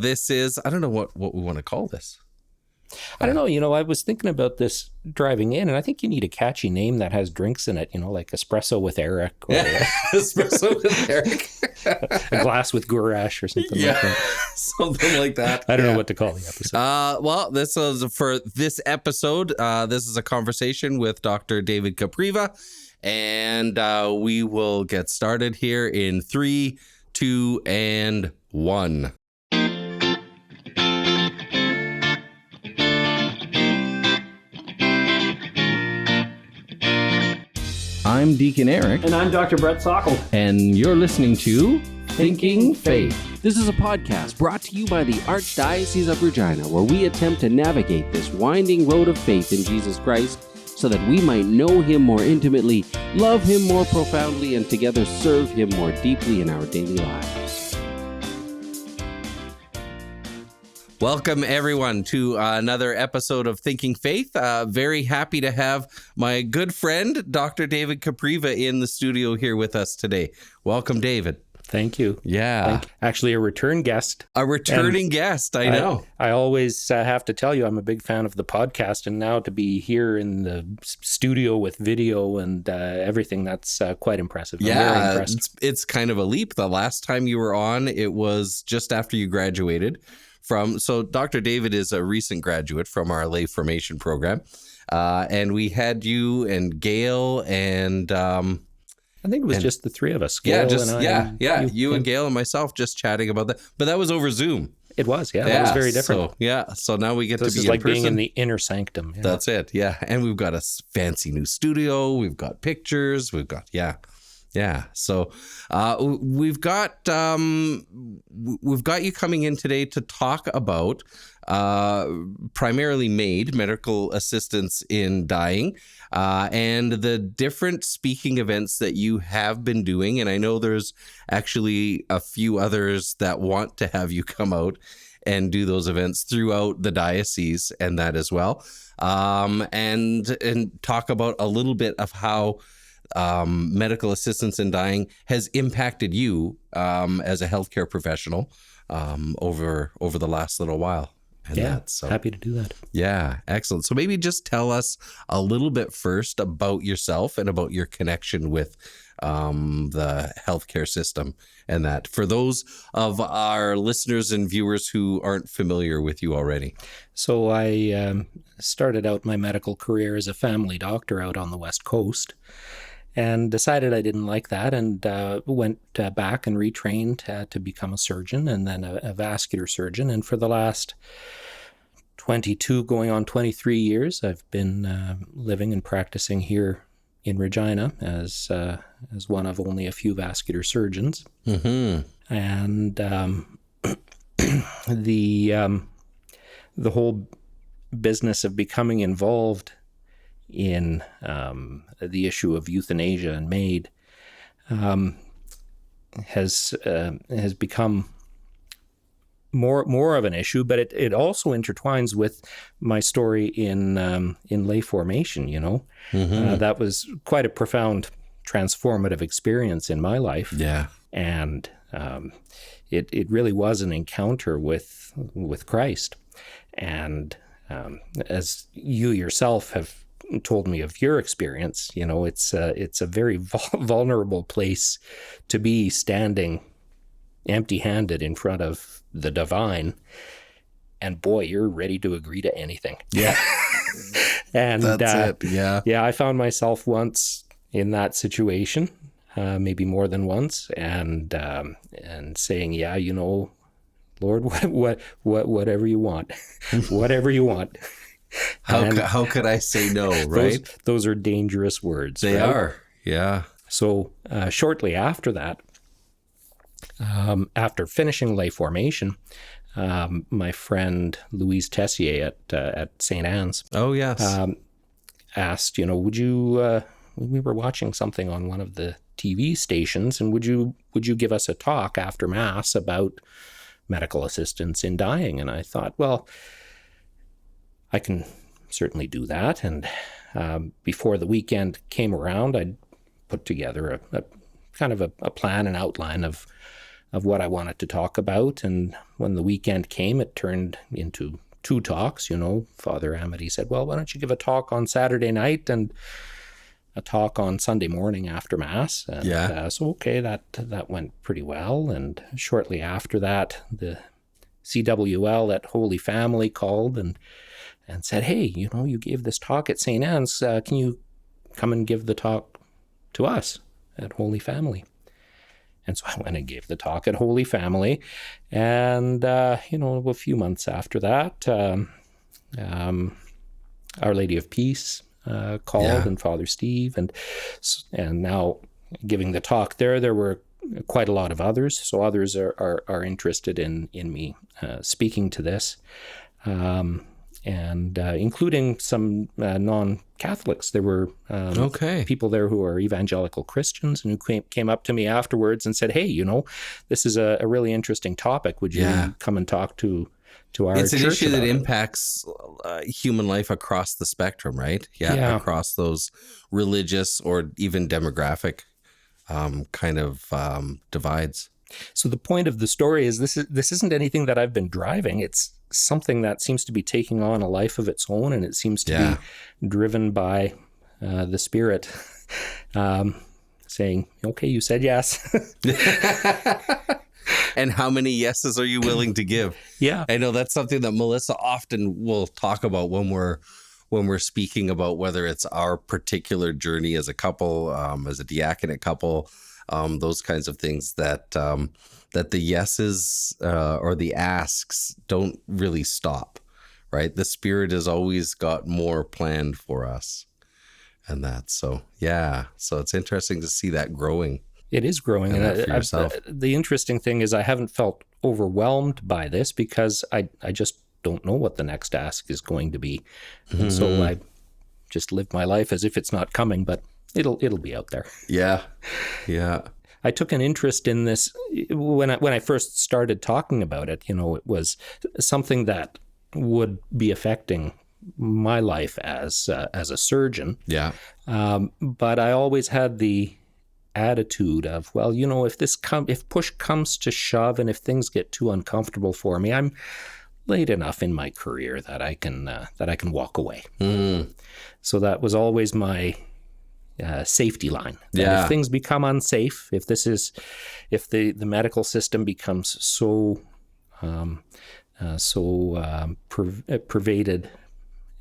This is, I don't know what we want to call this. I don't know. I was thinking about this driving in, and I think you need a catchy name that has drinks in it, like Espresso with Eric. Or Espresso with Eric. A glass with Gourash or something like that. Something like that. I don't know what to call the episode. Well, this is for this episode. This is a conversation with Dr. David Kopriva, and we will get started here in 3, 2, and 1. I'm Deacon Eric. And I'm Dr. Brett Sockel. And you're listening to Thinking Faith. This is a podcast brought to you by the Archdiocese of Regina, where we attempt to navigate this winding road of faith in Jesus Christ so that we might know Him more intimately, love Him more profoundly, and together serve Him more deeply in our daily lives. Welcome, everyone, to another episode of Thinking Faith. Very happy to have my good friend, Dr. David Kopriva, in the studio here with us today. Welcome, David. Thank you. Yeah. Actually, a return guest. A returning guest, I know. I always have to tell you, I'm a big fan of the podcast, and now to be here in the studio with video and everything, that's quite impressive. Yeah, it's kind of a leap. The last time you were on, it was just after you graduated. So Dr. David is a recent graduate from our lay formation program. And we had you and Gail and... I think it was just the three of us. Gail and I. You and Gail and myself just chatting about that. But that was over Zoom. It was, That was very different. So now we get to be in person. This is like being in the inner sanctum. Yeah. That's it, yeah. And we've got a fancy new studio. We've got pictures. We've got, Yeah. So we've got you coming in today to talk about primarily MAiD, medical assistance in dying, and the different speaking events that you have been doing. And I know there's actually a few others that want to have you come out and do those events throughout the diocese and that as well. And talk about a little bit of how medical assistance in dying has impacted you as a healthcare professional over the last little while. And happy to do that. Yeah, excellent. So maybe just tell us a little bit first about yourself and about your connection with the healthcare system, and that for those of our listeners and viewers who aren't familiar with you already. So I started out my medical career as a family doctor out on the West Coast, and decided I didn't like that, and went back and retrained to become a surgeon, and then a vascular surgeon. And for the last 22, going on 23 years, I've been living and practicing here in Regina as one of only a few vascular surgeons. Mm-hmm. And the whole business of becoming involved in the issue of euthanasia and MAiD has become more of an issue, but it also intertwines with my story in lay formation. Mm-hmm. That was quite a profound, transformative experience in my life. Yeah, and it really was an encounter with Christ, and as you yourself have told me of your experience, it's a very vulnerable place to be, standing empty-handed in front of the divine, and boy, you're ready to agree to anything. Yeah. And that's it. Yeah. I found myself once in that situation, maybe more than once, and saying, Lord, whatever you want, whatever you want. How could I say no, right? Those are dangerous words. They are, yeah. So shortly after that, after finishing lay formation, my friend Louise Tessier at St. Anne's asked, would you, we were watching something on one of the TV stations, and would you give us a talk after Mass about medical assistance in dying? And I thought, well, I can certainly do that. And before the weekend came around, I'd put together a kind of a plan and outline of what I wanted to talk about. And when the weekend came, it turned into 2 talks. Father Amity said, well, why don't you give a talk on Saturday night and a talk on Sunday morning after Mass? And so, okay, that went pretty well. And shortly after that, the CWL at Holy Family called and said, hey, you gave this talk at St. Anne's. Can you come and give the talk to us at Holy Family? And so I went and gave the talk at Holy Family. And, a few months after that, Our Lady of Peace called, and Father Steve. And now giving the talk there were quite a lot of others. So others are interested in me speaking to this. And including some non-Catholics. There were people there who are evangelical Christians and who came up to me afterwards and said, hey, this is a really interesting topic. Would you come and talk to our church? It's an issue that impacts human life across the spectrum, right? Yeah, across those religious or even demographic divides. So the point of the story is this isn't anything that I've been driving. It's something that seems to be taking on a life of its own, and it seems to be driven by the Spirit saying, okay, you said yes. And how many yeses are you willing to give? Yeah. I know that's something that Melissa often will talk about when we're speaking about whether it's our particular journey as a couple, as a diaconate couple, those kinds of things that the yeses or the asks don't really stop, right? The Spirit has always got more planned for us, and that. So it's interesting to see that growing. It is growing, and for yourself. The interesting thing is I haven't felt overwhelmed by this because I just don't know what the next ask is going to be, and so I just live my life as if it's not coming, but it'll be out there. Yeah. I took an interest in this when I first started talking about it. It was something that would be affecting my life as a surgeon. Yeah. But I always had the attitude of, well, if push comes to shove and if things get too uncomfortable for me, I'm late enough in my career that I can walk away. So that was always my safety line. If things become unsafe, if the medical system becomes so pervaded,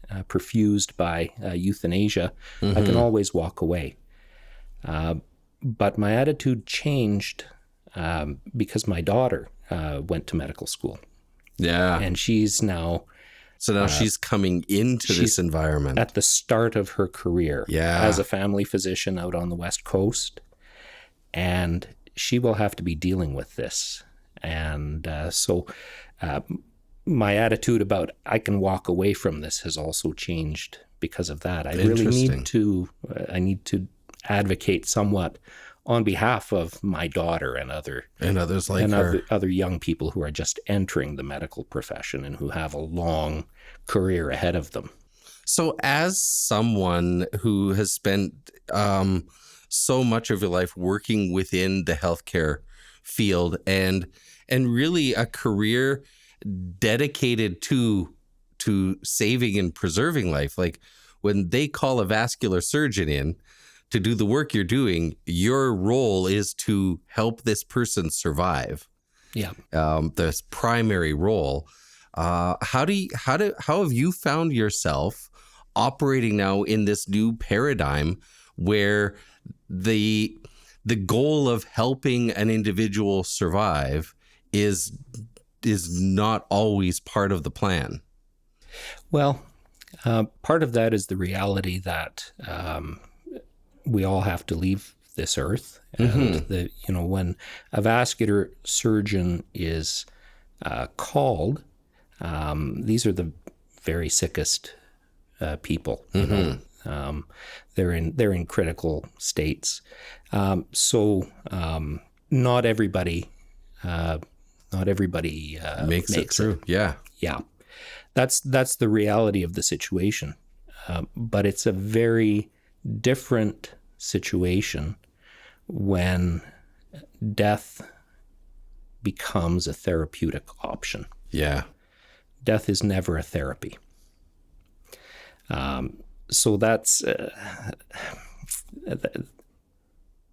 perfused by euthanasia, I can always walk away. But my attitude changed because my daughter went to medical school. Yeah. And she's now... So now she's coming into this environment. At the start of her career as a family physician out on the West Coast. And she will have to be dealing with this. And so my attitude about I can walk away from this has also changed because of that. I really need to advocate somewhat on behalf of my daughter and others like her. Other young people who are just entering the medical profession and who have a long career ahead of them. So as someone who has spent so much of your life working within the healthcare field and really a career dedicated to saving and preserving life, like when they call a vascular surgeon in to do the work you're doing, your role is to help this person survive. Yeah. This primary role. How have you found yourself operating now in this new paradigm where the goal of helping an individual survive is not always part of the plan? Well, part of that is the reality that we all have to leave this earth, and when a vascular surgeon is called, these are the very sickest people. They're in critical states, so not everybody makes it through. Yeah. That's the reality of the situation, but it's a very different situation when death becomes a therapeutic option. Yeah. Death is never a therapy. So that's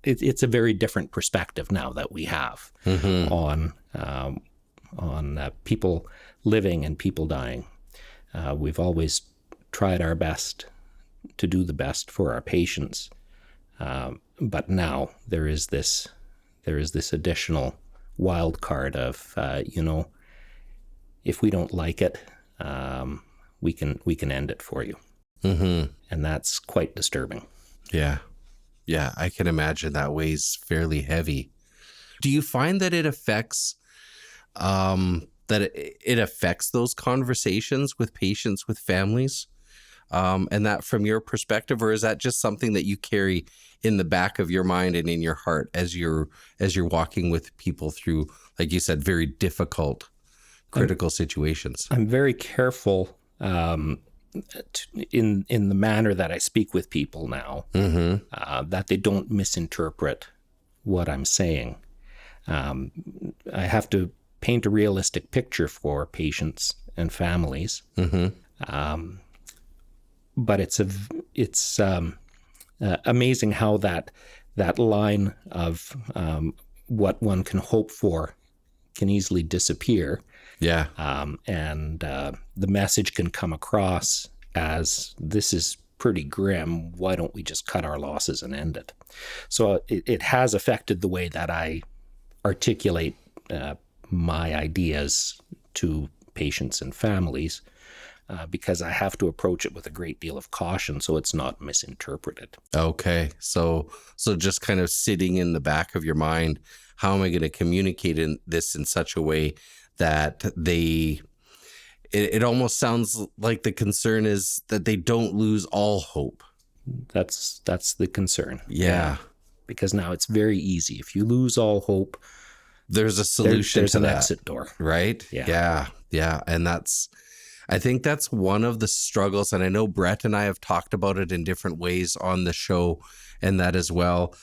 it's a very different perspective now that we have on people living and people dying. We've always tried our best to do the best for our patients, but now there is this additional wild card of if we don't like it, we can end it for you, and that's quite disturbing. Yeah, I can imagine that weighs fairly heavy. Do you find that it affects those conversations with patients, with families, and that from your perspective, or is that just something that you carry in the back of your mind and in your heart as you're walking with people through, like you said, very difficult, critical situations? I'm very careful in the manner that I speak with people now, that they don't misinterpret what I'm saying. I have to paint a realistic picture for patients and families, but it's amazing how that line of what one can hope for can easily disappear. Yeah. And the message can come across as, this is pretty grim, why don't we just cut our losses and end it? So it has affected the way that I articulate my ideas to patients and families, because I have to approach it with a great deal of caution so it's not misinterpreted. Okay. So just kind of sitting in the back of your mind, how am I going to communicate this in such a way that it almost sounds like the concern is that they don't lose all hope. That's the concern. Yeah. Because now it's very easy. If you lose all hope, there's a solution there's to an that. exit door. Right? Yeah. And I think that's one of the struggles. And I know Brett and I have talked about it in different ways on the show, and that as well.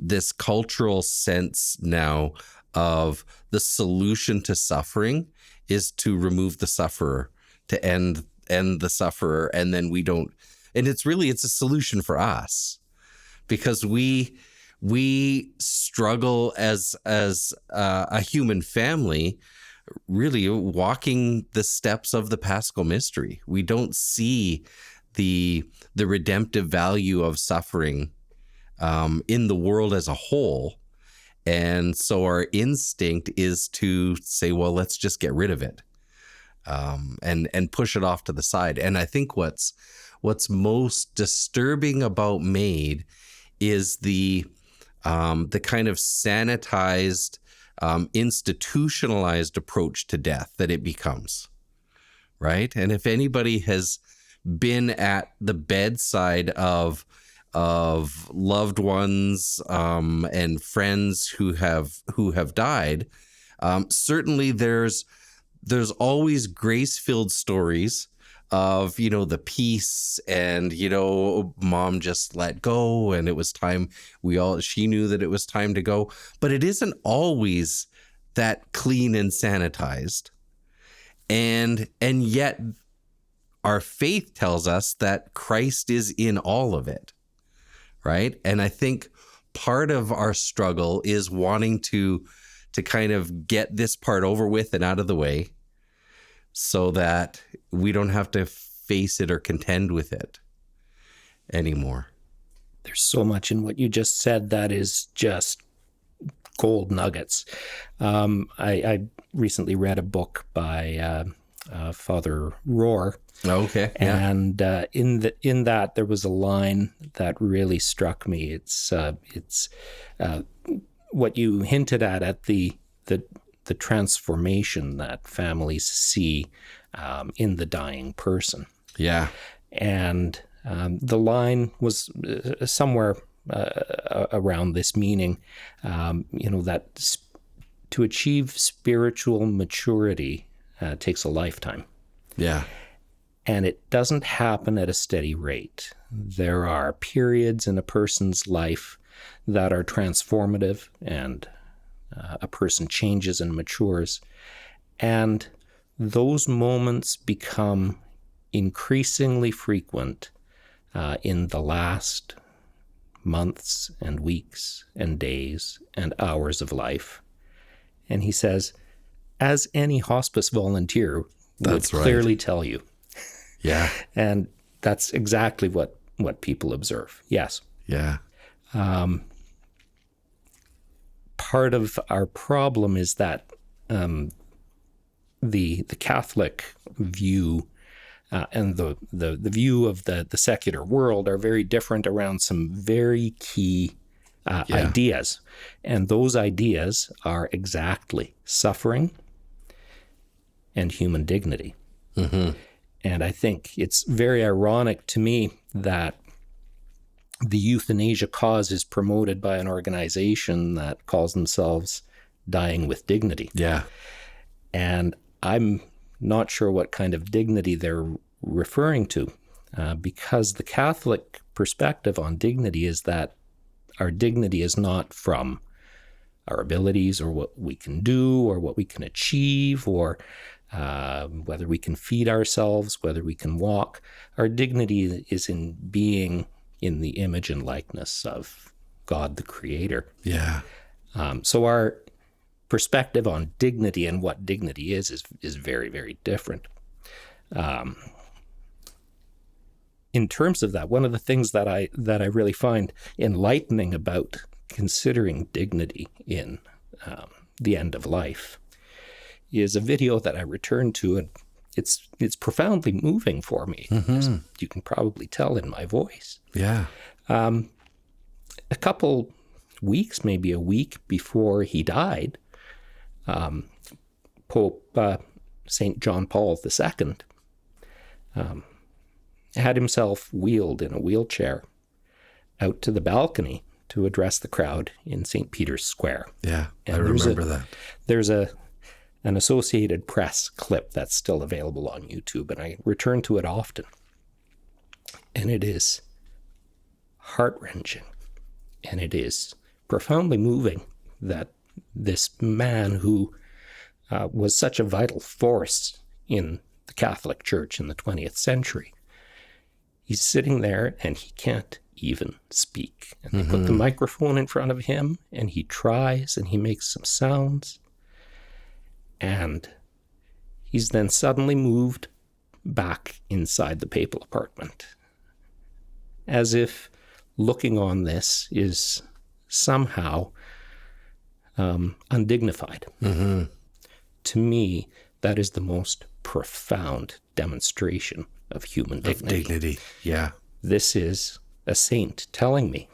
This cultural sense now of the solution to suffering is to remove the sufferer, to end the sufferer, and then we don't. And it's a solution for us, because we struggle as a human family, really walking the steps of the Paschal mystery. We don't see the redemptive value of suffering in the world as a whole. And so our instinct is to say, well, let's just get rid of it, and push it off to the side. And I think what's most disturbing about MAiD is the kind of sanitized, institutionalized approach to death that it becomes, right? And if anybody has been at the bedside of loved ones and friends who have died, certainly there's always grace-filled stories of, the peace and, mom just let go and it was time. She knew that it was time to go, but it isn't always that clean and sanitized. And yet our faith tells us that Christ is in all of it. Right. And I think part of our struggle is wanting to kind of get this part over with and out of the way so that we don't have to face it or contend with it anymore. There's so much in what you just said that is just gold nuggets. I recently read a book by Father Rohr. Okay. Yeah. And in that there was a line that really struck me. It's what you hinted at the transformation that families see in the dying person. Yeah. And the line was somewhere around this meaning, that to achieve spiritual maturity takes a lifetime. Yeah. And it doesn't happen at a steady rate. There are periods in a person's life that are transformative and a person changes and matures. And those moments become increasingly frequent in the last months and weeks and days and hours of life. And he says, as any hospice volunteer would clearly tell you. Yeah. And that's exactly what people observe. Yes. Yeah. Part of our problem is that the Catholic view and the view of the secular world are very different around some very key ideas. And those ideas are exactly suffering and human dignity. Mm-hmm. And I think it's very ironic to me that the euthanasia cause is promoted by an organization that calls themselves Dying with Dignity. Yeah. And I'm not sure what kind of dignity they're referring to, because the Catholic perspective on dignity is that our dignity is not from our abilities or what we can do or what we can achieve or whether we can feed ourselves, whether we can walk. Our dignity is in being in the image and likeness of God, the Creator. Yeah. So our perspective on dignity and what dignity is very, very different. In terms of that, one of the things that I really find enlightening about considering dignity in the end of life is a video that I returned to, and it's profoundly moving for me. Mm-hmm. You can probably tell in my voice. Yeah. A couple weeks, maybe a week before he died, Pope St. John Paul II had himself wheeled in a wheelchair out to the balcony to address the crowd in St. Peter's Square. Yeah, and I remember that. There's an Associated Press clip that's still available on YouTube, and I return to it often. And it is heart-wrenching, and it is profoundly moving that this man who was such a vital force in the Catholic Church in the 20th century, he's sitting there and he can't even speak. And they put the microphone in front of him, and he tries and he makes some sounds. And he's then suddenly moved back inside the papal apartment, as if looking on this is somehow undignified. Mm-hmm. To me, that is the most profound demonstration of human dignity. Of dignity, yeah. This is a saint telling me,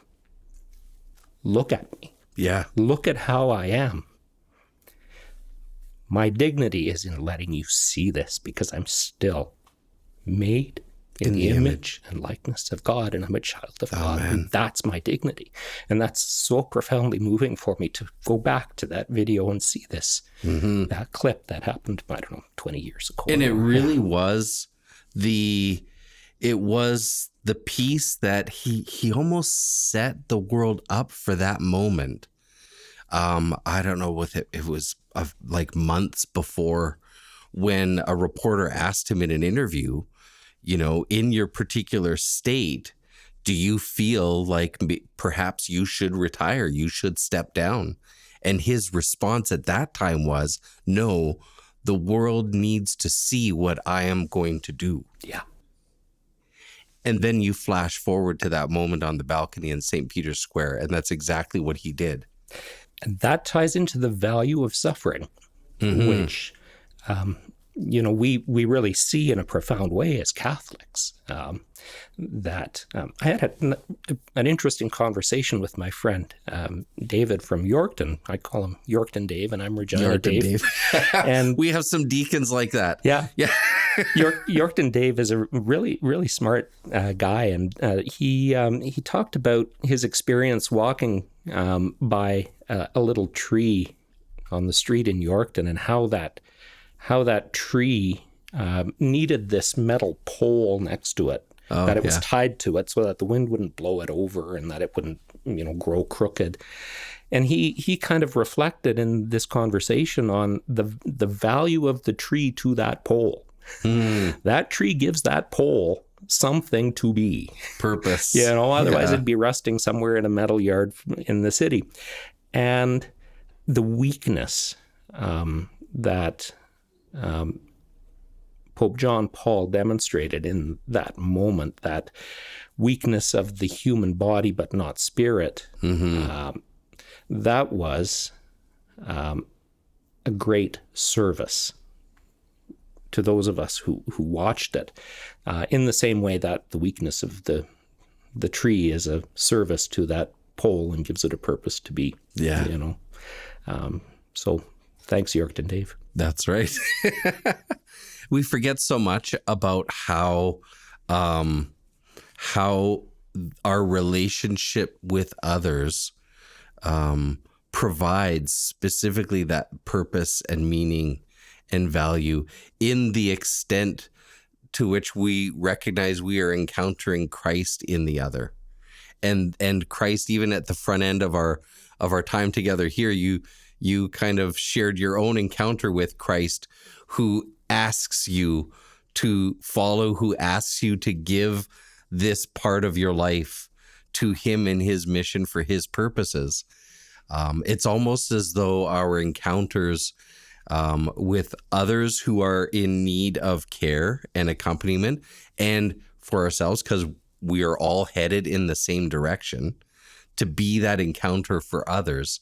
look at me. Yeah. Look at how I am. My dignity is in letting you see this because I'm still made in the image and likeness of God, and I'm a child of God. Man. And that's my dignity. And that's so profoundly moving for me to go back to that video and see this, that clip that happened, 20 years ago. And it really was the piece that he almost set the world up for that moment. I don't know if it was like months before, when a reporter asked him in an interview, in your particular state, do you feel like perhaps you should retire? You should step down. And his response at that time was, no, the world needs to see what I am going to do. Yeah. And then you flash forward to that moment on the balcony in St. Peter's Square, and that's exactly what he did. And that ties into the value of suffering, which, we really see in a profound way as Catholics. I had an interesting conversation with my friend, David from Yorkton. I call him Yorkton Dave, and I'm Regina Dave. And we have some deacons like that. Yeah. Yeah. Yorkton Dave is a really, really smart guy. And he talked about his experience walking by a little tree on the street in Yorkton, and how that tree needed this metal pole next to it, that it was tied to it so that the wind wouldn't blow it over and that it wouldn't, grow crooked. And he kind of reflected in this conversation on the value of the tree to that pole. That tree gives that pole something to be. Purpose. Otherwise it'd be rusting somewhere in a metal yard in the city. And the weakness that Pope John Paul demonstrated in that moment, that weakness of the human body but not spirit, that was a great service to those of us who watched it, in the same way that the weakness of the tree is a service to that pole and gives it a purpose to be. Yeah. So thanks, Yorkton Dave. That's right. We forget so much about how our relationship with others provides specifically that purpose and meaning and value in the extent to which we recognize we are encountering Christ in the other. And Christ, even at the front end of our time together here, you kind of shared your own encounter with Christ, who asks you to follow, who asks you to give this part of your life to him in his mission for his purposes. It's almost as though our encounters with others who are in need of care and accompaniment, and for ourselves, because we are all headed in the same direction, to be that encounter for others.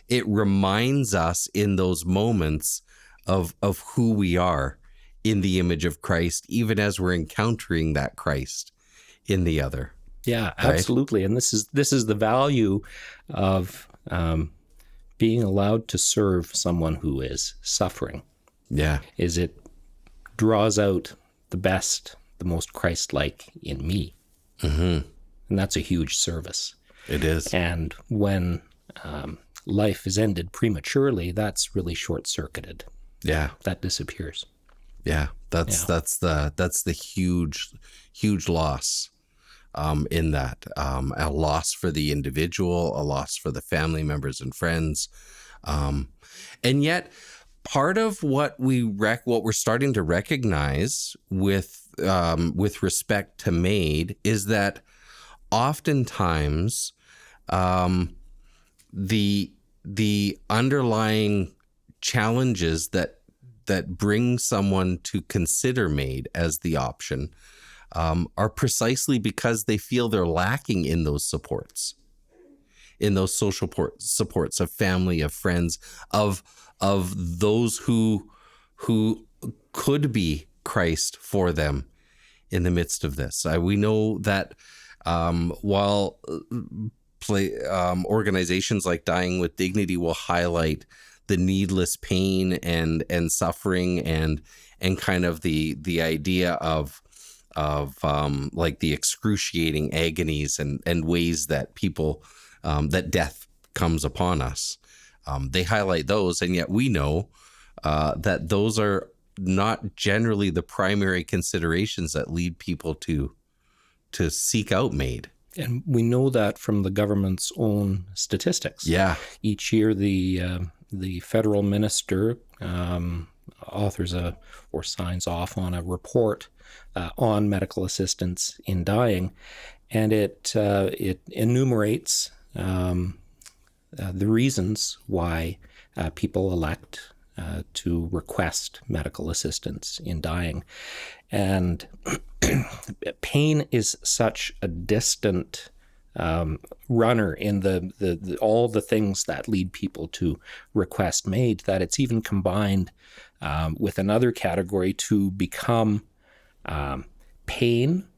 It reminds us in those moments of who we are in the image of Christ, even as we're encountering that Christ in the other. Yeah, absolutely. Right? And this is the value of being allowed to serve someone who is suffering. Yeah. Is it draws out the best, the most Christ-like in me. And that's a huge service. It is. And when life is ended prematurely, that's really short-circuited. Yeah. That disappears. Yeah. That's the huge loss in that. A loss for the individual, a loss for the family members and friends. And yet part of what we're starting to recognize with respect to MAiD is that oftentimes the underlying challenges that bring someone to consider MAiD as the option are precisely because they feel they're lacking in those supports, in those social supports of family, of friends, of those who could be Christ for them in the midst of this. We know that while organizations like Dying with Dignity will highlight the needless pain and suffering and kind of the idea of like the excruciating agonies and ways that people that death comes upon us. They highlight those, and yet we know that those are not generally the primary considerations that lead people to seek out MAiD. And we know that from the government's own statistics. Yeah. Each year, the federal minister authors or signs off on a report on medical assistance in dying, and it enumerates the reasons why people elect to request medical assistance in dying. And pain is such a distant runner in the all the things that lead people to request MAiD that it's even combined with another category to become pain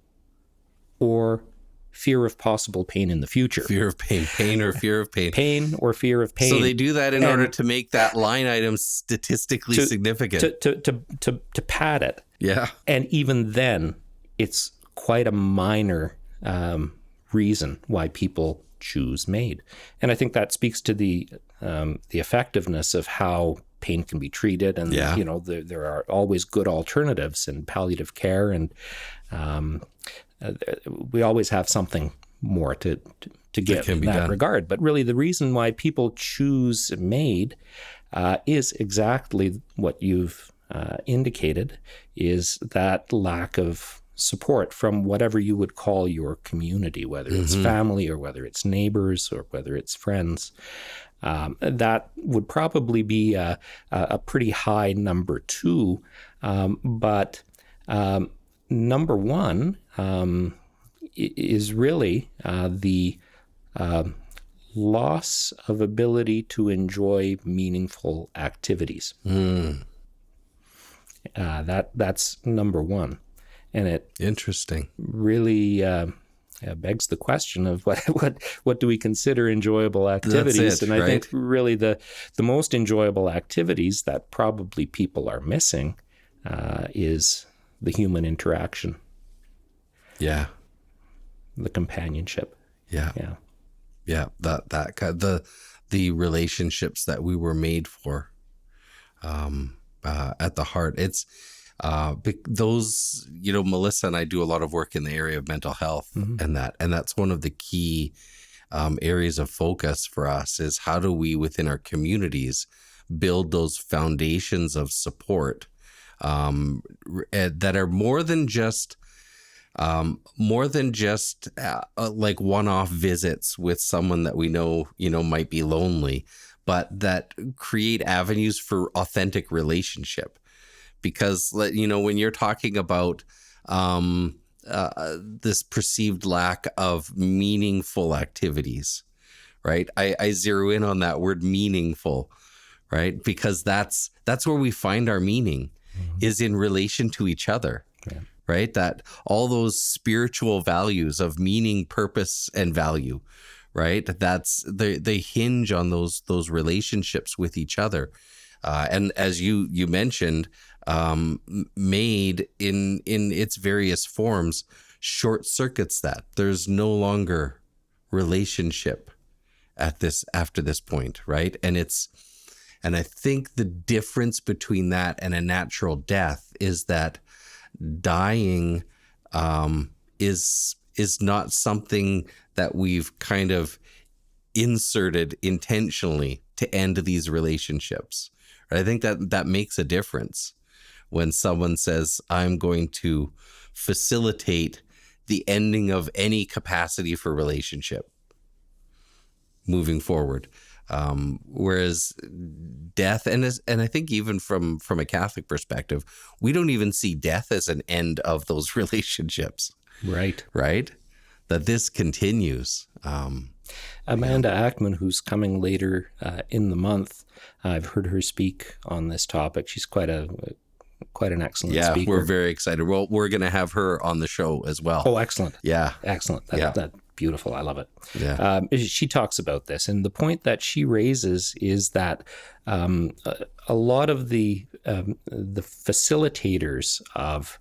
or fear of possible pain in the future. Fear of pain or fear of pain. Pain or fear of pain. So they do that in order to make that line item statistically significant. To pad it. Yeah. And even then, it's quite a minor reason why people choose MAiD. And I think that speaks to the effectiveness of how pain can be treated. And, you know, there are always good alternatives in palliative care. And we always have something more to give can in be that done. regard. But really, the reason why people choose MAiD is exactly what you've indicated, is that lack of support from whatever you would call your community, whether it's family or whether it's neighbors or whether it's friends. That would probably be a pretty high number 2. But number 1 is really the loss of ability to enjoy meaningful activities. That's number 1. And it Interesting. really begs the question of what do we consider enjoyable activities? That's it, and I right? think really the most enjoyable activities that probably people are missing is the human interaction, Yeah. the companionship. Yeah. Yeah. Yeah. That kind the relationships that we were made for, at the heart. It's those, Melissa and I do a lot of work in the area of mental health, and that's one of the key areas of focus for us, is how do we within our communities build those foundations of support that are more than just like one-off visits with someone that we know might be lonely, but that create avenues for authentic relationship. Because when you're talking about this perceived lack of meaningful activities, right? I zero in on that word meaningful, right? Because that's where we find our meaning, is in relation to each other. Yeah. Right? That all those spiritual values of meaning, purpose, and value, right? That's they hinge on those relationships with each other. And as you mentioned, MAiD in its various forms short circuits that. There's no longer relationship after this point, right? And I think the difference between that and a natural death is that dying is not something that we've kind of inserted intentionally to end these relationships. I think that makes a difference when someone says, I'm going to facilitate the ending of any capacity for relationship moving forward. Whereas death, and I think even from a Catholic perspective, we don't even see death as an end of those relationships. Right. Right? That this continues. Amanda Ackman, who's coming later in the month, I've heard her speak on this topic. She's quite an excellent speaker. Yeah, we're very excited. Well, we're going to have her on the show as well. Oh, excellent. Yeah. Excellent. That's beautiful. I love it. Yeah. She talks about this, and the point that she raises is that a lot of the facilitators of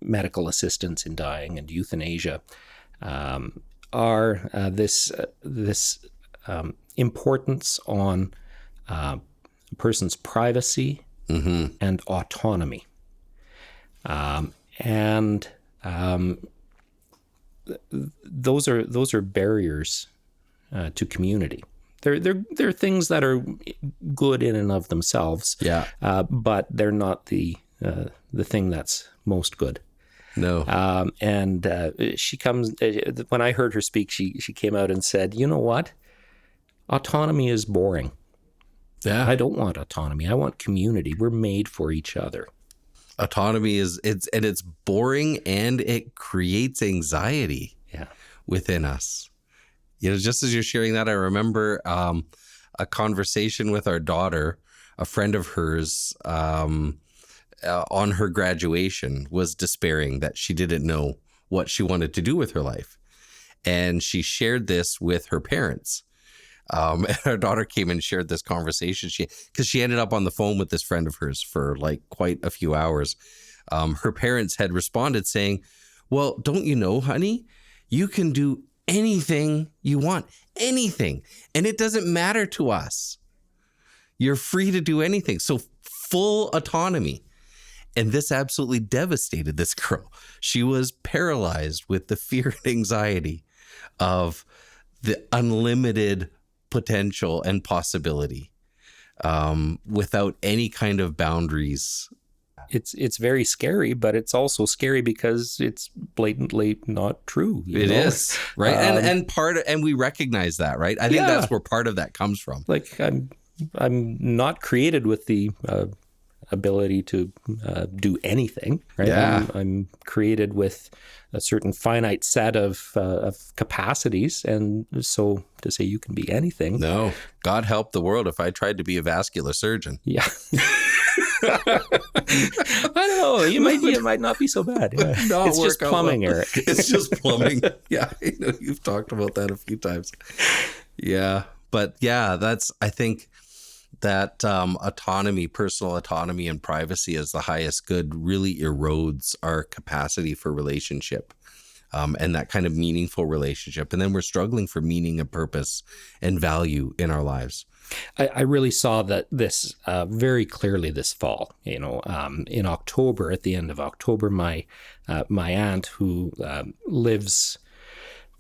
medical assistance in dying and euthanasia are this importance on a person's privacy and autonomy, and those are barriers to community. They're things that are good in and of themselves. Yeah. But they're not the thing that's most good. No. And she comes. When I heard her speak, she came out and said, "You know what? Autonomy is boring. Yeah. I don't want autonomy. I want community. We're made for each other." Autonomy it's boring, and it creates anxiety within us. Just as you're sharing that, I remember a conversation with our daughter. A friend of hers on her graduation was despairing that she didn't know what she wanted to do with her life. And she shared this with her parents. And our daughter came and shared this conversation. Because she ended up on the phone with this friend of hers for like quite a few hours. Her parents had responded saying, "Well, don't you know, honey, you can do anything you want, anything. And it doesn't matter to us. You're free to do anything." So full autonomy. And this absolutely devastated this girl. She was paralyzed with the fear and anxiety of the unlimited potential and possibility, without any kind of boundaries. It's very scary, but it's also scary because it's blatantly not true. It is, right? And we recognize that, right? I think that's where part of that comes from. Like I'm not created with the ability to do anything, right? Yeah. I'm created with a certain finite set of capacities, and so to say you can be anything. No, God help the world if I tried to be a vascular surgeon. Yeah. I don't know. You might not be so bad. Yeah. It's just plumbing, Eric. It's just plumbing. Yeah, I know you've talked about that a few times. Yeah, but yeah, I think that autonomy, personal autonomy and privacy as the highest good really erodes our capacity for relationship, and that kind of meaningful relationship. And then we're struggling for meaning and purpose and value in our lives. I really saw that this very clearly this fall. In October, at the end of October, my aunt, who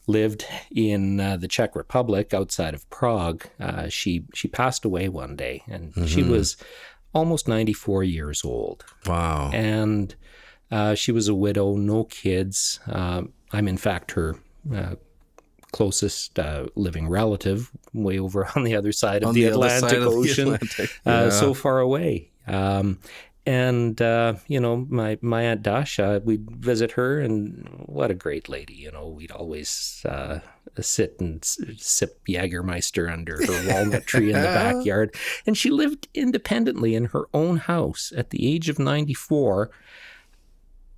lived in the Czech Republic outside of Prague, she passed away one day, and she was almost 94 years old. Wow. And she was a widow, no kids. I'm in fact her closest living relative, way over on the other side of the Atlantic Ocean, so far away. And my Aunt Dasha, we'd visit her, and what a great lady. We'd always sit and sip Jägermeister under her walnut tree in the backyard. And she lived independently in her own house at the age of 94.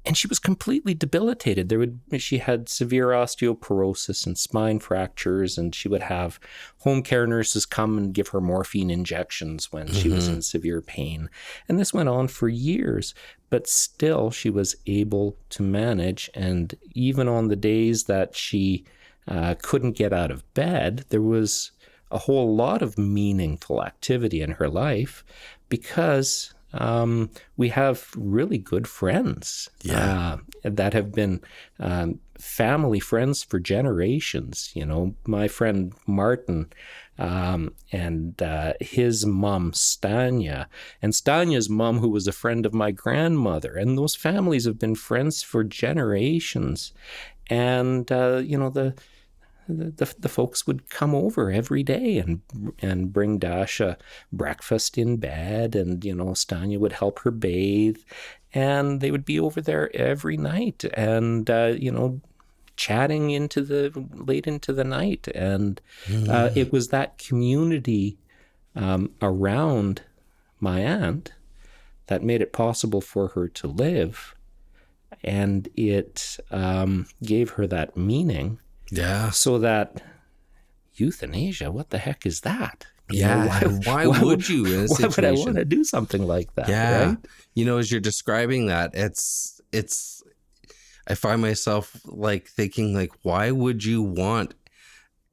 And she was completely debilitated. She had severe osteoporosis and spine fractures, and she would have home care nurses come and give her morphine injections when she was in severe pain. And this went on for years, but still she was able to manage. And even on the days that she couldn't get out of bed, there was a whole lot of meaningful activity in her life because we have really good friends that have been family friends for generations. My friend Martin and his mom, Stanya, and Stanya's mom, who was a friend of my grandmother. And those families have been friends for generations. And, the folks would come over every day and bring Dasha breakfast in bed, and Stanya would help her bathe, and they would be over there every night, and chatting late into the night, and it was that community around my aunt that made it possible for her to live, and it gave her that meaning. Yeah. So that euthanasia, what the heck is that? Why would you in a situation? Why would I want to do something like that? Yeah. Right? As you're describing that, it's I find myself like thinking like, why would you want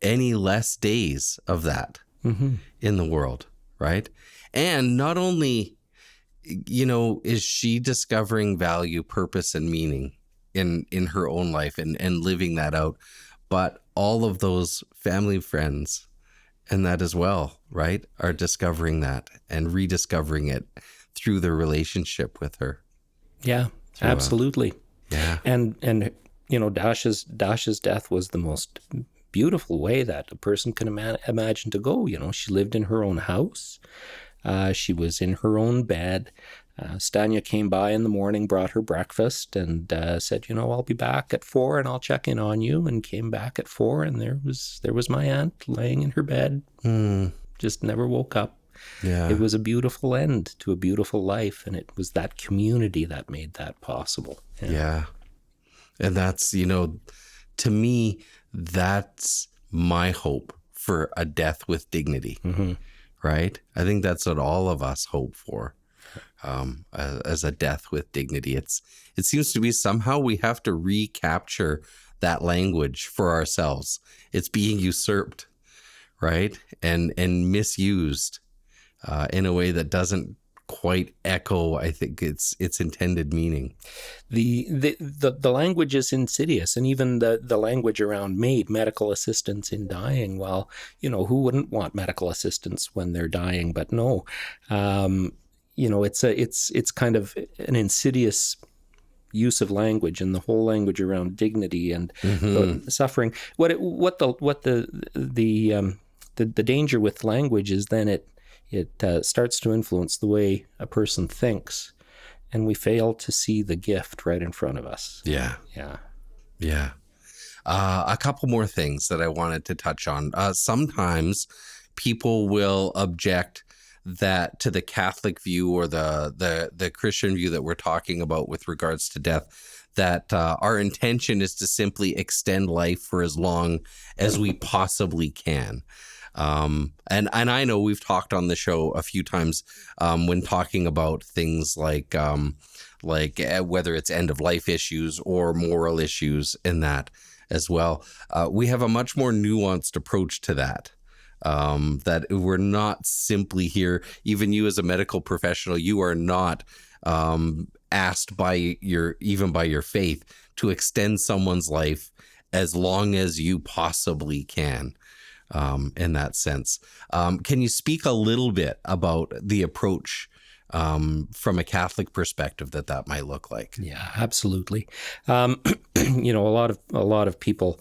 any less days of that in the world? Right. And not only, is she discovering value, purpose, and meaning in her own life and living that out, but all of those family friends and that as well, right, are discovering that and rediscovering it through their relationship with her. Yeah, absolutely. Yeah. And Dasha's death was the most beautiful way that a person can imagine to go. She lived in her own house. She was in her own bed. Stanya came by in the morning, brought her breakfast, and said, I'll be back at 4 and I'll check in on you, and came back at 4, and there was my aunt laying in her bed, just never woke up. Yeah. It was a beautiful end to a beautiful life, and it was that community that made that possible. Yeah. And that's, to me, that's my hope for a death with dignity, right? I think that's what all of us hope for. As a death with dignity. It seems to be somehow we have to recapture that language for ourselves. It's being usurped, right? And misused in a way that doesn't quite echo, I think, its intended meaning. The language is insidious, and even the language around MAiD, medical assistance in dying. Well, who wouldn't want medical assistance when they're dying? But no, it's kind of an insidious use of language, and the whole language around dignity and the suffering. What the danger with language is then it starts to influence the way a person thinks, and we fail to see the gift right in front of us. Yeah. A couple more things that I wanted to touch on. Sometimes people will object that to the Catholic view or the Christian view that we're talking about with regards to death, that our intention is to simply extend life for as long as we possibly can. And I know we've talked on the show a few times when talking about things like whether it's end of life issues or moral issues in that as well. We have a much more nuanced approach to that. That we're not simply here, even you as a medical professional, you are not asked by your faith to extend someone's life as long as you possibly can, in that sense. Can you speak a little bit about the approach from a Catholic perspective that might look like? Yeah, absolutely. A lot of people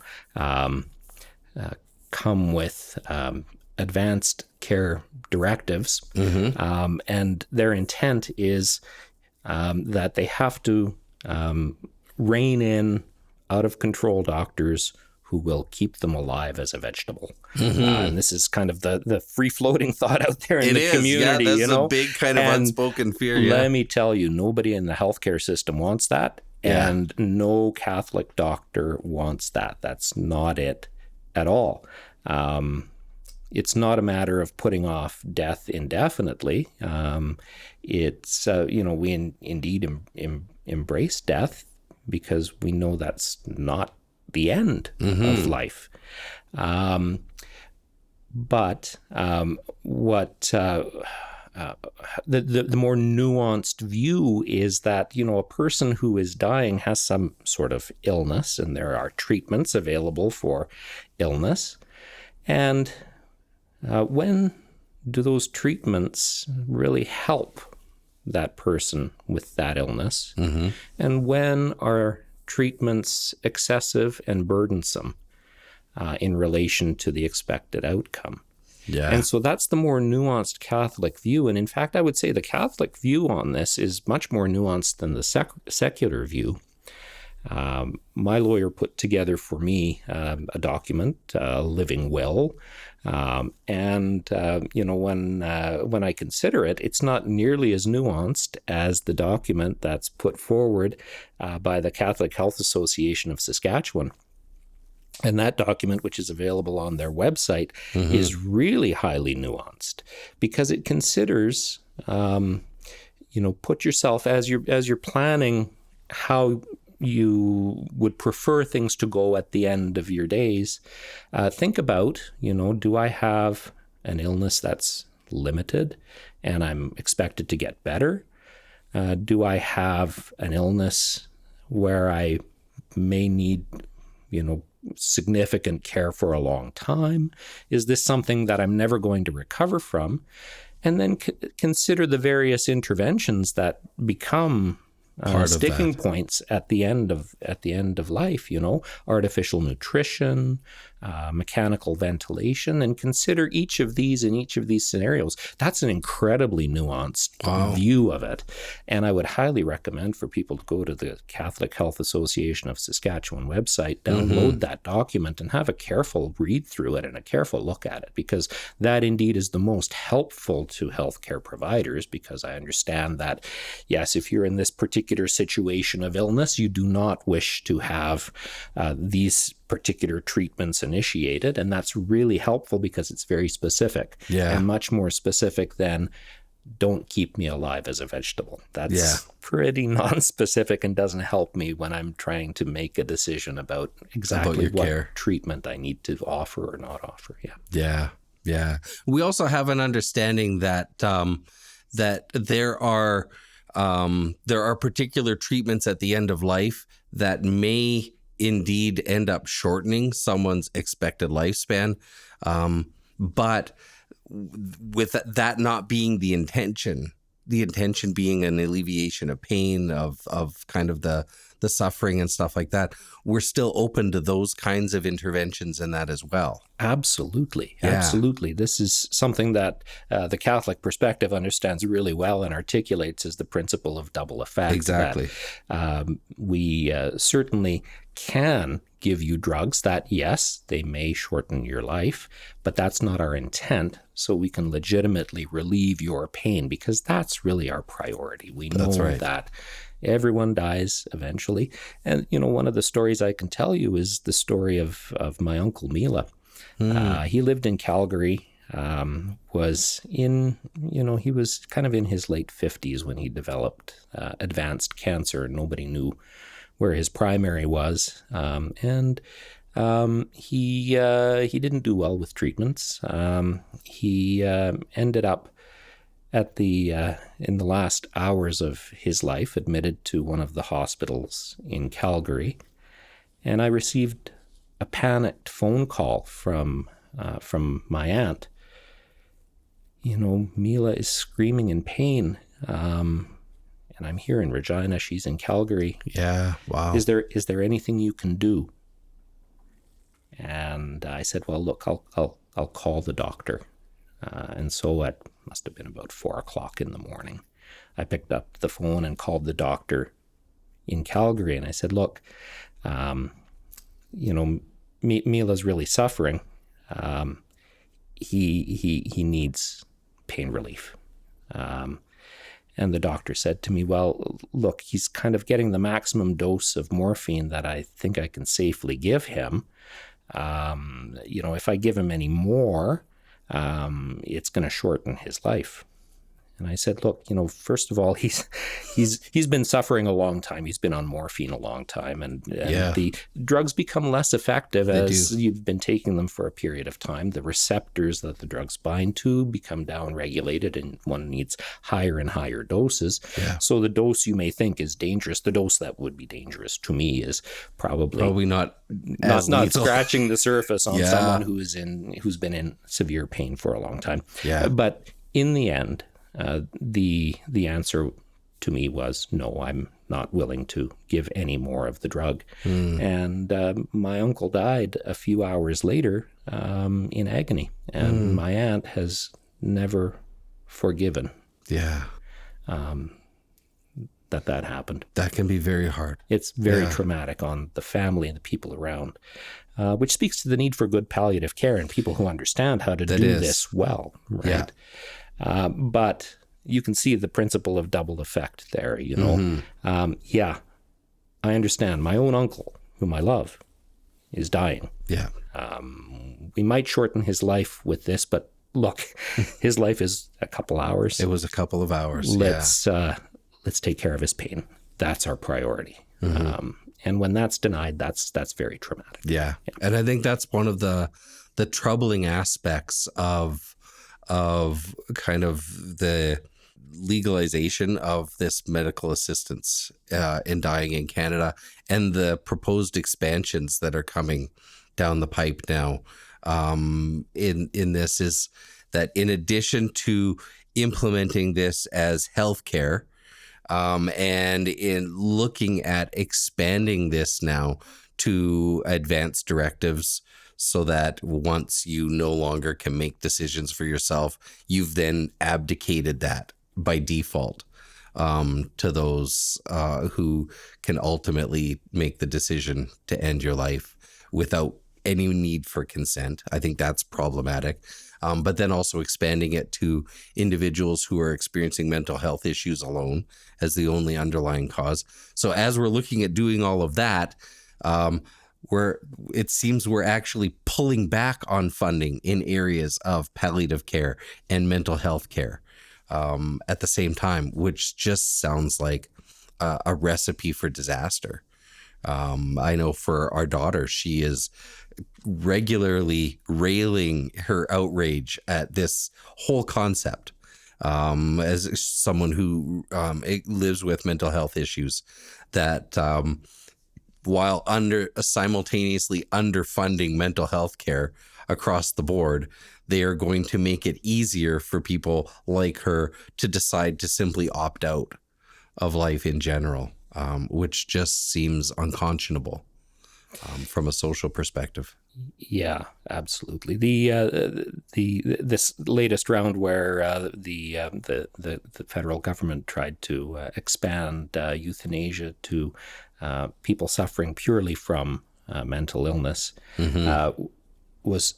come with advanced care directives, and their intent is that they have to rein in out of control doctors who will keep them alive as a vegetable. And this is kind of the free-floating thought out there in the community. Yeah, that's a big kind of unspoken fear. Yeah. Let me tell you, nobody in the healthcare system wants that, and no Catholic doctor wants that. That's not it at all. It's not a matter of putting off death indefinitely. It's, we indeed embrace death because we know that's not the end of life. But what the more nuanced view is that, a person who is dying has some sort of illness, and there are treatments available for illness. And when do those treatments really help that person with that illness? And when are treatments excessive and burdensome in relation to the expected outcome? Yeah. And so that's the more nuanced Catholic view. And in fact, I would say the Catholic view on this is much more nuanced than the secular view. My lawyer put together for me a document, a living will, and when I consider it, it's not nearly as nuanced as the document that's put forward by the Catholic Health Association of Saskatchewan. And that document, which is available on their website, is really highly nuanced because it considers, put yourself as you're planning how you would prefer things to go at the end of your days. Think about, do I have an illness that's limited and I'm expected to get better? Do I have an illness where I may need, significant care for a long time? Is this something that I'm never going to recover from? And then consider the various interventions that become sticking points at the end of life, artificial nutrition, mechanical ventilation, and consider each of these in each of these scenarios. That's an incredibly nuanced view of it. And I would highly recommend for people to go to the Catholic Health Association of Saskatchewan website, download that document, and have a careful read through it and a careful look at it, because that indeed is the most helpful to healthcare providers, because I understand that, yes, if you're in this particular situation of illness, you do not wish to have these particular treatments initiated, and that's really helpful because it's very specific, and much more specific than don't keep me alive as a vegetable. That's pretty non-specific and doesn't help me when I'm trying to make a decision about exactly what treatment I need to offer or not offer. Yeah. We also have an understanding that that there are particular treatments at the end of life that may indeed end up shortening someone's expected lifespan, but with that not being the intention being an alleviation of pain, of kind of the suffering and stuff like that, we're still open to those kinds of interventions in that as well. Absolutely. Yeah. Absolutely. This is something that the Catholic perspective understands really well and articulates as the principle of double effect. Exactly. We certainly can give you drugs that, yes, they may shorten your life, but that's not our intent. So we can legitimately relieve your pain, because that's really our priority. We know that everyone dies eventually. And, one of the stories I can tell you is the story of my uncle Mila. He lived in Calgary, he was kind of in his late 50s when he developed advanced cancer. Nobody knew where his primary was. And he didn't do well with treatments. He ended up in the last hours of his life, admitted to one of the hospitals in Calgary. And I received a panicked phone call from my aunt. Mila is screaming in pain. And I'm here in Regina. She's in Calgary. Yeah. Wow. Is there anything you can do? And I said, well, look, I'll call the doctor. And so it must have been about 4:00 in the morning. I picked up the phone and called the doctor in Calgary. And I said, look, Mila's really suffering. He needs pain relief. And the doctor said to me, well, look, he's kind of getting the maximum dose of morphine that I think I can safely give him. If I give him any more, it's going to shorten his life. And I said, look, first of all, he's been suffering a long time. He's been on morphine a long time. And the drugs become less effective as you've been taking them for a period of time. The receptors that the drugs bind to become down-regulated, and one needs higher and higher doses. Yeah. So the dose you may think is dangerous, the dose that would be dangerous to me is probably not scratching the surface on someone who's been in severe pain for a long time. Yeah. But in the end, the answer to me was, no, I'm not willing to give any more of the drug. And my uncle died a few hours later in agony. And my aunt has never forgiven that happened. That can be very hard. It's very traumatic on the family and the people around, which speaks to the need for good palliative care and people who understand how to do this well, right? Yeah. But you can see the principle of double effect there, I understand. My own uncle, whom I love, is dying. Yeah. We might shorten his life with this, but look, his life is a couple hours. It was a couple of hours. Let's take care of his pain. That's our priority. And when that's denied, that's very traumatic. Yeah. And I think that's one of the troubling aspects of kind of the legalization of this medical assistance in dying in Canada, and the proposed expansions that are coming down the pipe now in this, is that in addition to implementing this as healthcare, and in looking at expanding this now to advanced directives, so that once you no longer can make decisions for yourself, you've then abdicated that by default to those who can ultimately make the decision to end your life without any need for consent. I think that's problematic. But then also expanding it to individuals who are experiencing mental health issues alone as the only underlying cause. So as we're looking at doing all of that, it seems we're actually pulling back on funding in areas of palliative care and mental health care at the same time, which just sounds like a recipe for disaster. I know for our daughter, she is regularly railing her outrage at this whole concept as someone who lives with mental health issues, that while simultaneously underfunding mental health care across the board, they are going to make it easier for people like her to decide to simply opt out of life in general, which just seems unconscionable from a social perspective. Yeah, absolutely. This latest round where the federal government tried to expand euthanasia to people suffering purely from mental illness was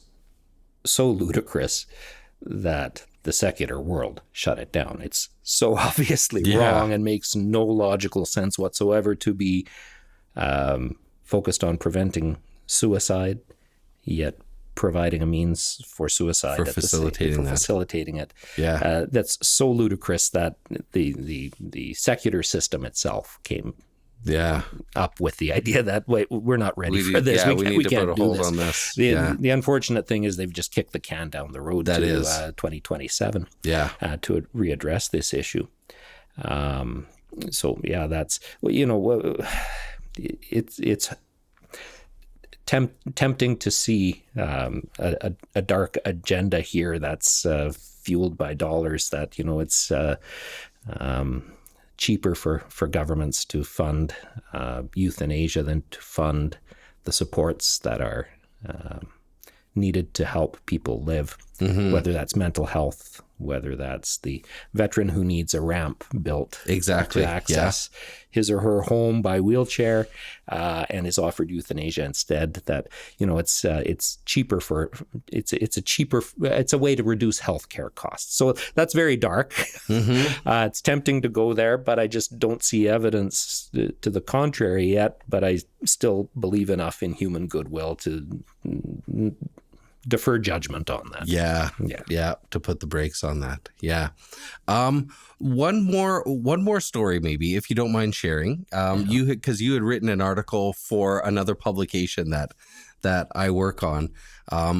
so ludicrous that the secular world shut it down. It's so obviously wrong and makes no logical sense whatsoever to be focused on preventing suicide, yet providing a means for suicide, for facilitating it. Yeah, that's so ludicrous that the secular system itself came up with the idea that, wait, we're not ready for this. Yeah, we need to can't put a hold on this. The unfortunate thing is they've just kicked the can down the road to 2027 to readdress this issue. So yeah, that's, it's tempting to see a dark agenda here that's fueled by dollars, that, it's cheaper for governments to fund euthanasia than to fund the supports that are needed to help people live, whether that's mental health, whether that's the veteran who needs a ramp built to access his or her home by wheelchair, and is offered euthanasia instead. That, it's cheaper it's a way to reduce healthcare costs. So that's very dark. It's tempting to go there, but I just don't see evidence to the contrary yet. But I still believe enough in human goodwill to defer judgment on that. Yeah, to put the brakes on that. Yeah. One more story, maybe, if you don't mind sharing. Because you had written an article for another publication that I work on,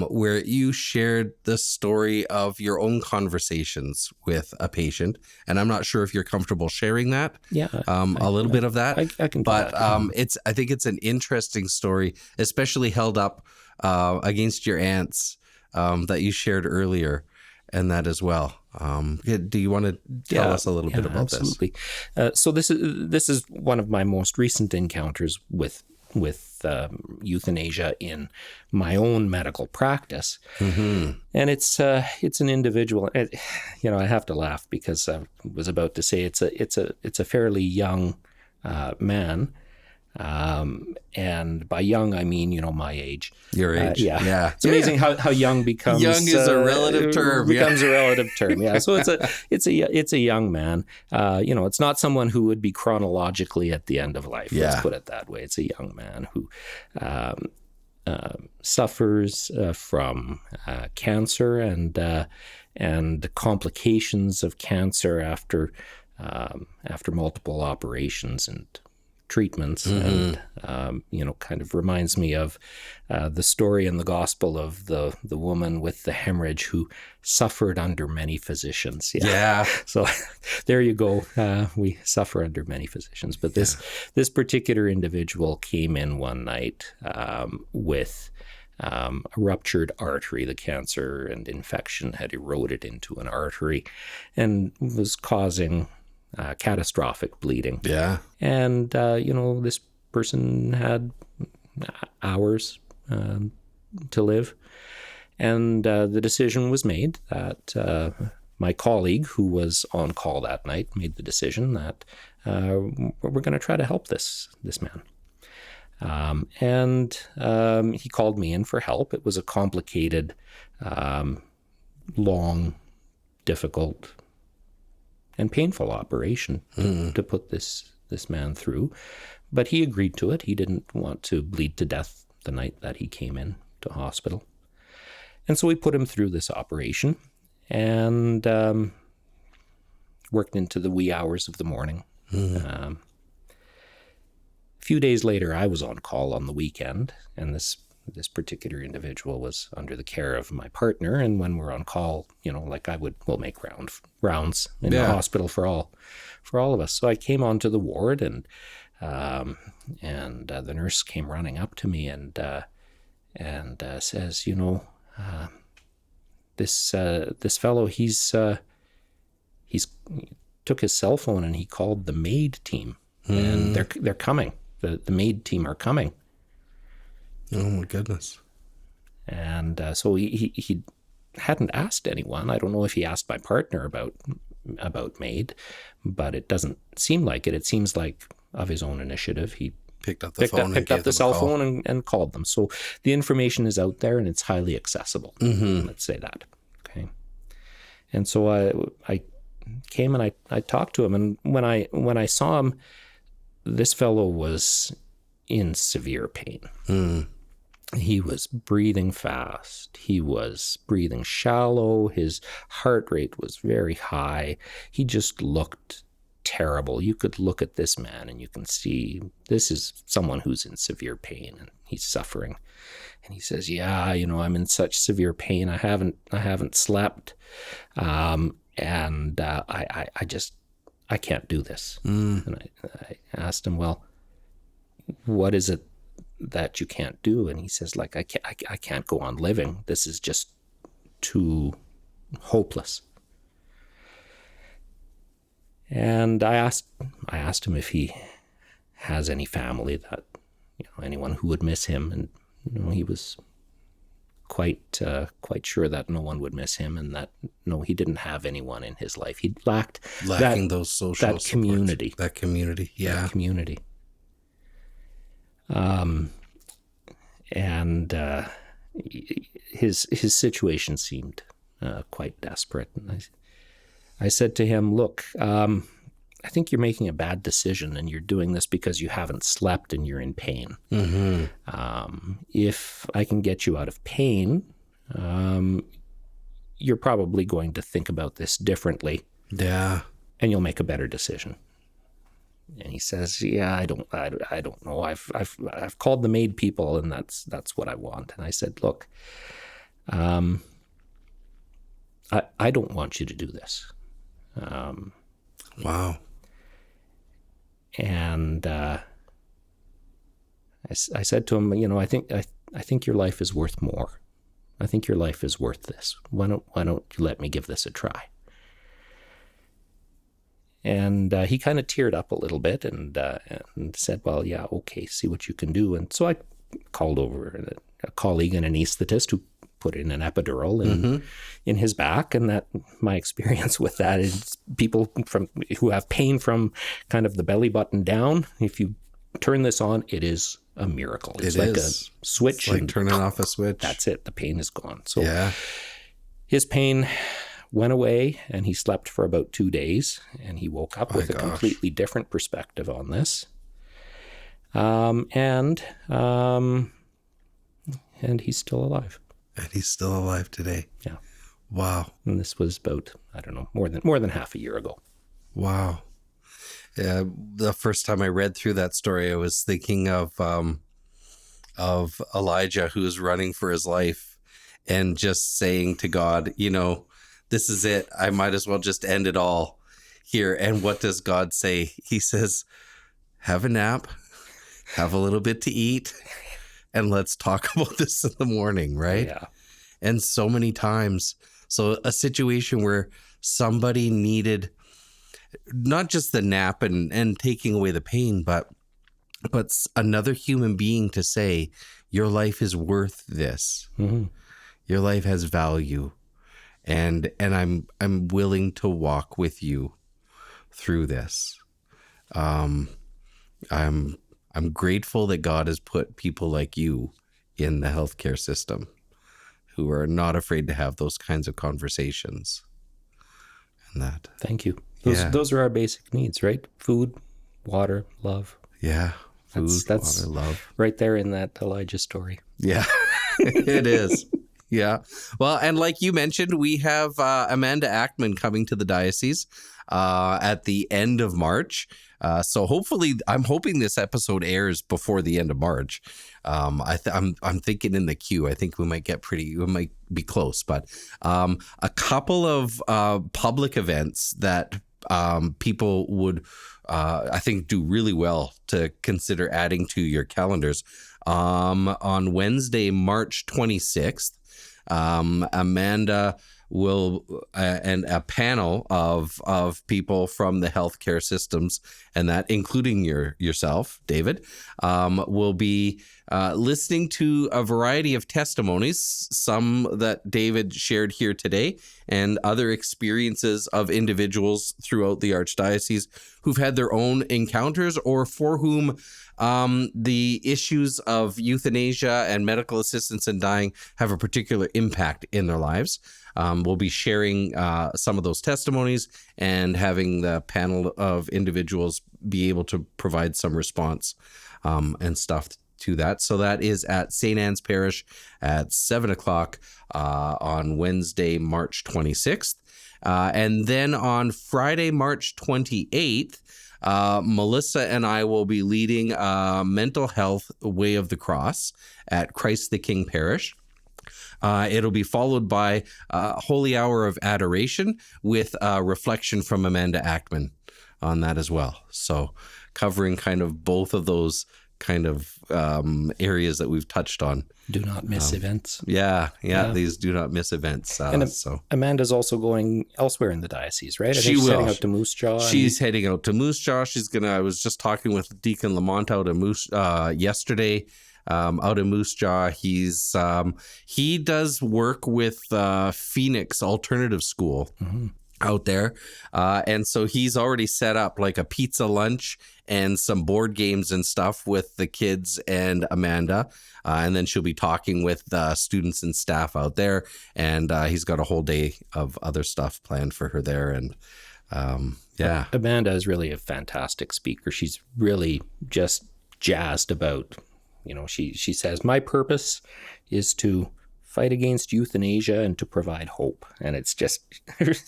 where you shared the story of your own conversations with a patient, and I'm not sure if you're comfortable sharing that. A little bit of that. I can. But I think it's an interesting story, especially held up against your aunts that you shared earlier, and that as well. Do you want to tell us a little bit about absolutely. So this is one of my most recent encounters with euthanasia in my own medical practice, and it's an individual. I have to laugh because I was about to say it's a fairly young man. And by young, I mean, my age. Your age. It's amazing how young becomes. Young is a relative term. Becomes a relative term. Yeah. So it's a young man. It's not someone who would be chronologically at the end of life. Let's put it that way. It's a young man who suffers from cancer and complications of cancer after multiple operations and treatments, and kind of reminds me of the story in the gospel of the woman with the hemorrhage who suffered under many physicians. So there you go. We suffer under many physicians, but this particular individual came in one night with a ruptured artery. The cancer and infection had eroded into an artery and was causing catastrophic bleeding. And this person had hours to live, and the decision was made that my colleague, who was on call that night, made the decision that we're going to try to help this man. And he called me in for help. It was a complicated, long, difficult, and painful operation to put this man through. But he agreed to it. He didn't want to bleed to death the night that he came in to hospital. And so we put him through this operation and worked into the wee hours of the morning. A few days later, I was on call on the weekend, and this this particular individual was under the care of my partner, and when we're on call, like we'll make rounds in the hospital for all of us. So I came onto the ward, and the nurse came running up to me and says, this fellow, he's took his cell phone and he called the MAiD team, and they're coming. The MAiD team are coming. Oh my goodness. And so he hadn't asked anyone. I don't know if he asked my partner about MAiD, but it doesn't seem like it. It seems like of his own initiative, he picked up the cell phone and called them. So the information is out there and it's highly accessible. Let's say that. Okay. And so I came and I talked to him, and when I saw him, this fellow was in severe pain. He was breathing fast. He was breathing shallow. His heart rate was very high. He just looked terrible. You could look at this man and you can see this is someone who's in severe pain and he's suffering. And he says, "Yeah, I'm in such severe pain. I haven't slept, and I can't do this." And I asked him, "Well, what is it that you can't do?" And he says, "Like, I can't go on living. This is just too hopeless." And I asked him if he has any family, that anyone who would miss him, and he was quite sure that no one would miss him, and that he didn't have anyone in his life. He lacking those social that community, supports. That community, yeah, that community. And his situation seemed quite desperate. And I said to him, "Look, I think you're making a bad decision, and you're doing this because you haven't slept and you're in pain. If I can get you out of pain, you're probably going to think about this differently. Yeah, and you'll make a better decision." And he says, "Yeah, I don't know. I've called the MAiD people, and that's what I want." And I said, "Look, I don't want you to do this." Wow. And I said to him, I think your life is worth more. I think your life is worth this. Why don't you let me give this a try? And he kind of teared up a little bit and said, "Well, yeah, okay, see what you can do." And so I called over a colleague, an anesthetist, who put in an epidural in his back. And that my experience with that is people who have pain from kind of the belly button down, if you turn this on, it is a miracle. It's like a switch. It's like turning off a switch. That's it. The pain is gone. So his pain went away, and he slept for about 2 days, and he woke up with a completely different perspective on this. And he's still alive. And he's still alive today. Yeah. Wow. And this was about, I don't know, more than half a year ago. Wow. Yeah. The first time I read through that story, I was thinking of Elijah, who was running for his life and just saying to God, this is it. I might as well just end it all here. And what does God say? He says, "Have a nap, have a little bit to eat, and let's talk about this in the morning," right? Yeah. And so many times, so a situation where somebody needed not just the nap and taking away the pain, but another human being to say, your life is worth this. Your life has value. And I'm willing to walk with you through this. I'm grateful that God has put people like you in the healthcare system who are not afraid to have those kinds of conversations. And that. Thank you. Those are our basic needs, right? Food, water, love. Yeah. Food, that's water, love. Right there in that Elijah story. Yeah, it is. Yeah. Well, and like you mentioned, we have Amanda Ackman coming to the diocese at the end of March. So hopefully, I'm hoping this episode airs before the end of March. I'm thinking in the queue. I think we might be close, but a couple of public events that people would, I think, do really well to consider adding to your calendars. On Wednesday, March 26th, Amanda will and a panel of people from the healthcare systems, and that including yourself, David, will be listening to a variety of testimonies, some that David shared here today, and other experiences of individuals throughout the Archdiocese who've had their own encounters or for whom the issues of euthanasia and medical assistance in dying have a particular impact in their lives. We'll be sharing some of those testimonies and having the panel of individuals be able to provide some response and stuff to that. So that is at St. Anne's Parish at 7:00 on Wednesday, March 26th. And then on Friday, March 28th, Melissa and I will be leading Mental Health Way of the Cross at Christ the King Parish. It'll be followed by a Holy Hour of Adoration with a reflection from Amanda Ackman on that as well. So covering kind of both of those kind of areas that we've touched on. Do not miss events. Yeah, these do not miss events. So Amanda's also going elsewhere in the diocese, right? She's heading out to Moose Jaw. She's heading out to Moose Jaw. I was just talking with Deacon Lamont out in Moose yesterday. Out in Moose Jaw, he does work with Phoenix Alternative School. Mm-hmm. Out there. And so he's already set up like a pizza lunch and some board games and stuff with the kids and Amanda. And then she'll be talking with students and staff out there. And he's got a whole day of other stuff planned for her there. And Amanda is really a fantastic speaker. She's really just jazzed about, she says, my purpose is to fight against euthanasia and to provide hope. And it's just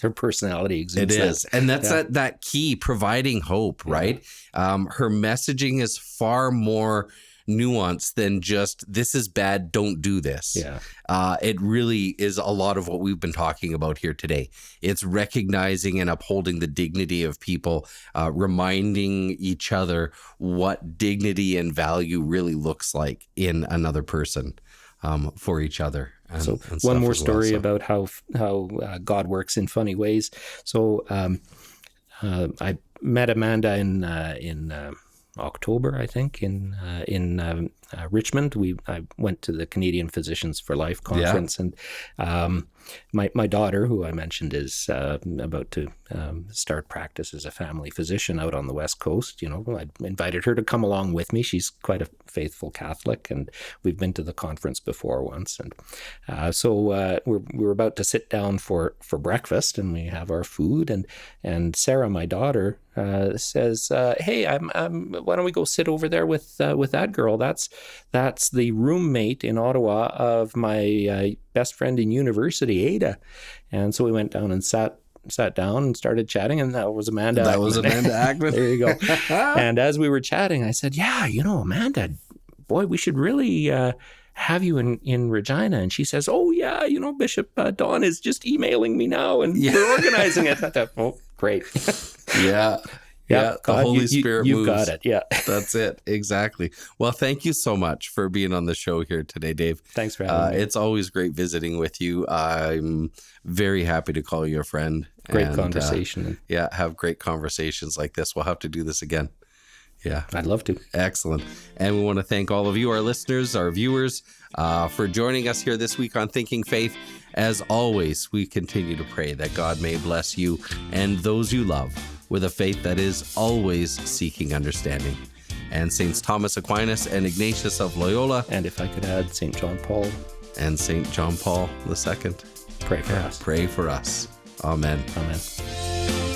her personality exudes. It is. And that's that key, providing hope, right? Her messaging is far more nuanced than just, this is bad, don't do this. Yeah. It really is a lot of what we've been talking about here today. It's recognizing and upholding the dignity of people, reminding each other what dignity and value really looks like in another person. For each other. And one more story about how God works in funny ways. So I met Amanda in October, I think, in Richmond. I went to the Canadian Physicians for Life conference, and my daughter, who I mentioned, is about to start practice as a family physician out on the West Coast. I invited her to come along with me. She's quite a faithful Catholic, and we've been to the conference before once. And so we're about to sit down for breakfast, and we have our food. And Sarah, my daughter, says, "Hey, why don't we go sit over there with that girl? That's the roommate in Ottawa of my best friend in university, Ada." And so we went down and sat down and started chatting, and that was Amanda. That was Amanda Ackman. There you go. And as we were chatting, I said, "Yeah, Amanda, boy, we should really have you in Regina." And she says, "Oh yeah, Bishop Don is just emailing me now, and we're organizing it." I thought, "Oh, great." Yeah. Yeah, the Holy Spirit you've moves. Got it. Yeah. That's it. Exactly. Well, thank you so much for being on the show here today, Dave. Thanks for having me. It's always great visiting with you. I'm very happy to call you a friend. Great conversation. Have great conversations like this. We'll have to do this again. Yeah. I'd love to. Excellent. And we want to thank all of you, our listeners, our viewers, for joining us here this week on Thinking Faith. As always, we continue to pray that God may bless you and those you love with a faith that is always seeking understanding. And Saints Thomas Aquinas and Ignatius of Loyola. And if I could add, St. John Paul. And St. John Paul II. Pray for us. Pray for us. Amen. Amen.